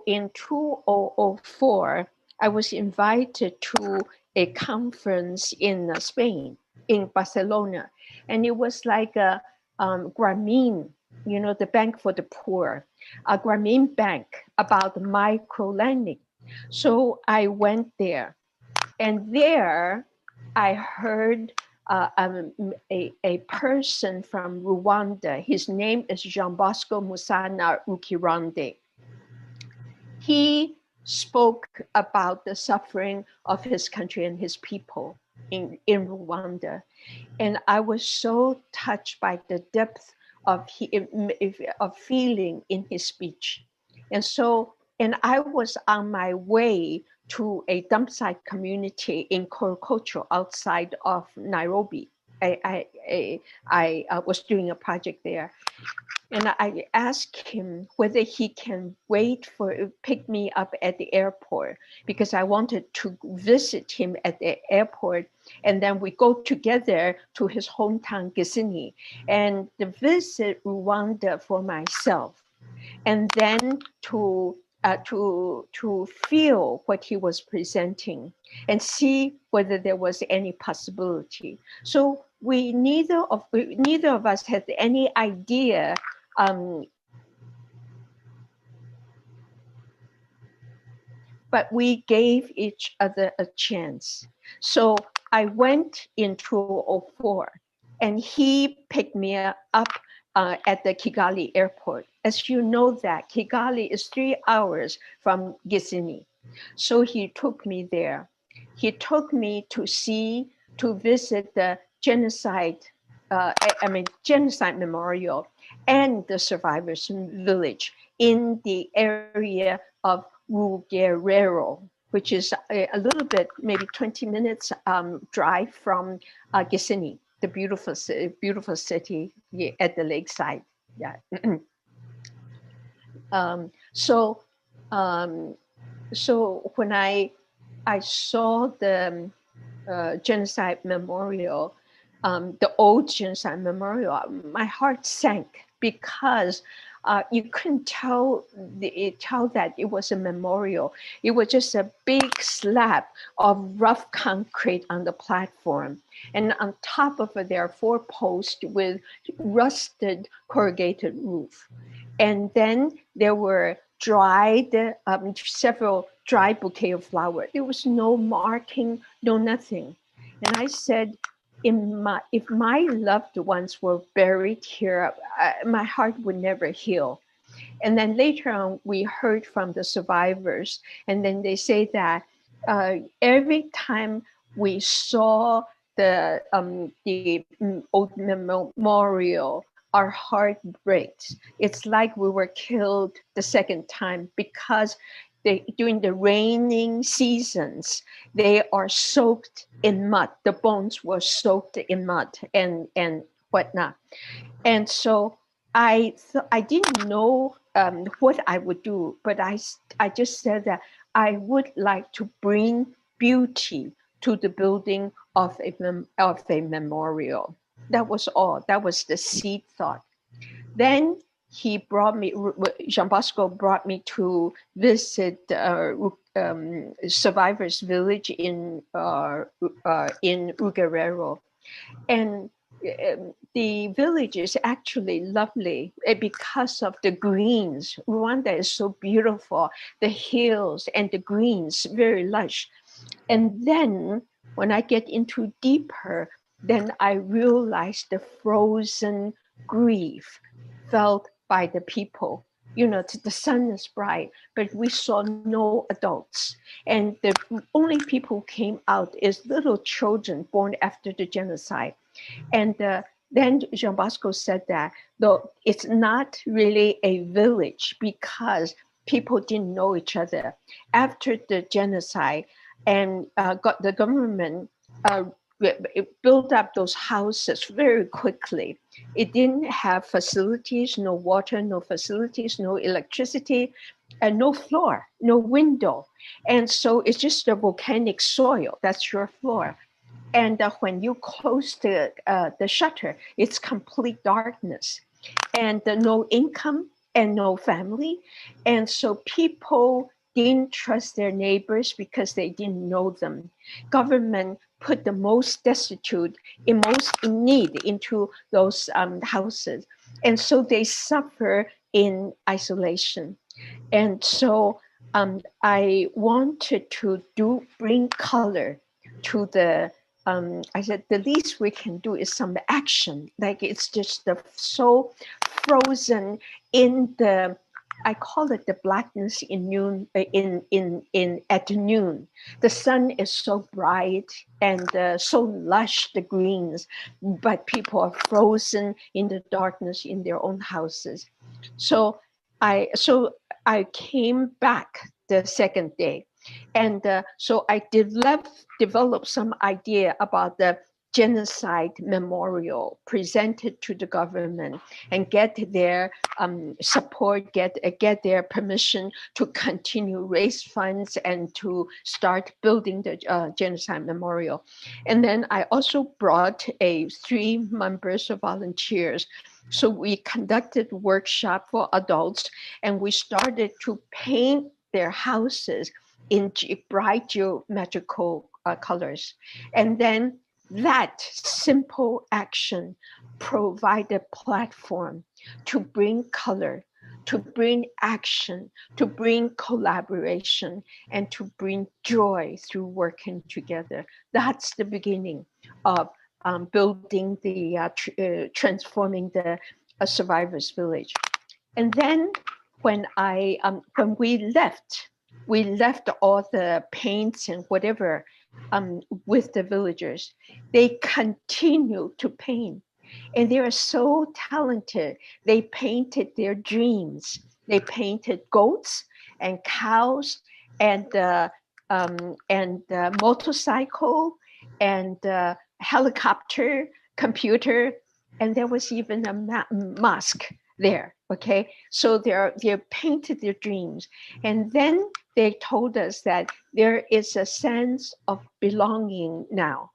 in 2004, I was invited to a conference in Spain, in Barcelona. And it was like a Grameen, you know, the bank for the poor, a Grameen bank about micro lending. So I went there, and there I heard a person from Rwanda. His name is Jean Bosco Musana Ukirande. He spoke about the suffering of his country and his people in Rwanda. And I was so touched by the depth of feeling in his speech. And I was on my way to a dump site community in Korokocho outside of Nairobi. I was doing a project there. And I asked him whether he can pick me up at the airport, because I wanted to visit him at the airport. And then we go together to his hometown, Gisenyi, and visit Rwanda for myself. And then to feel what he was presenting and see whether there was any possibility. So neither of us had any idea. But we gave each other a chance. So I went in 2004, and he picked me up at the Kigali airport. As you know, that Kigali is 3 hours from Gisenyi. So he took me there. He took me to visit the Genocide Memorial and the survivors village in the area of Rugerero, which is a little bit, maybe 20 minutes drive from Gisenyi, the beautiful city at the lakeside. Yeah. So when I saw the Genocide Memorial, the old Genocide Memorial, my heart sank, because you couldn't tell that it was a memorial. It was just a big slab of rough concrete on the platform. And on top of it, there are 4 posts with rusted corrugated roof. And then there were several dry bouquet of flowers. There was no marking, no nothing. And I said, if my loved ones were buried here, my heart would never heal. And then later on, we heard from the survivors, and then they say that every time we saw the old memorial, our heart breaks. It's like we were killed the second time, because during the raining seasons, they are soaked in mud. The bones were soaked in mud and whatnot. And so I didn't know what I would do, but I just said that I would like to bring beauty to the building of a memorial. That was all. That was the seed thought. Then Jean Bosco brought me to visit survivors village in Rugerero. And the village is actually lovely because of the greens. Rwanda is so beautiful, the hills and the greens, very lush. And then when I get into deeper, then I realized the frozen grief felt by the people. You know, the sun is bright, but we saw no adults. And the only people who came out is little children born after the genocide. And then Jean Bosco said that, though it's not really a village because people didn't know each other. After the genocide, and the government it built up those houses very quickly. It didn't have facilities, no water, no facilities, no electricity, and no floor, no window. And so it's just a volcanic soil. That's your floor. And when you close the shutter, it's complete darkness. And no income, and no family. And so people didn't trust their neighbors because they didn't know them. Government put the most destitute, most in need into those houses. And so they suffer in isolation. And so I wanted to bring color to the, I said, the least we can do is some action. Like it's just so frozen in the, I call it the blackness in noon, at noon. The sun is so bright and so lush, the greens, but people are frozen in the darkness in their own houses. So I came back the second day, and so I developed some idea about the Genocide Memorial, presented to the government and get their support, get their permission to continue raise funds and to start building the Genocide Memorial. And then I also brought 3 members of volunteers. So we conducted workshop for adults, and we started to paint their houses in bright geometrical colors. And then that simple action provided a platform to bring color, to bring action, to bring collaboration, and to bring joy through working together. That's the beginning of building the, transforming the survivors village. And then when we left all the paints and whatever with the villagers. They continue to paint, and they are so talented. They painted their dreams. They painted goats and cows and motorcycle and helicopter, computer, and there was even a mosque there. Okay, so they painted their dreams, and then they told us that there is a sense of belonging now.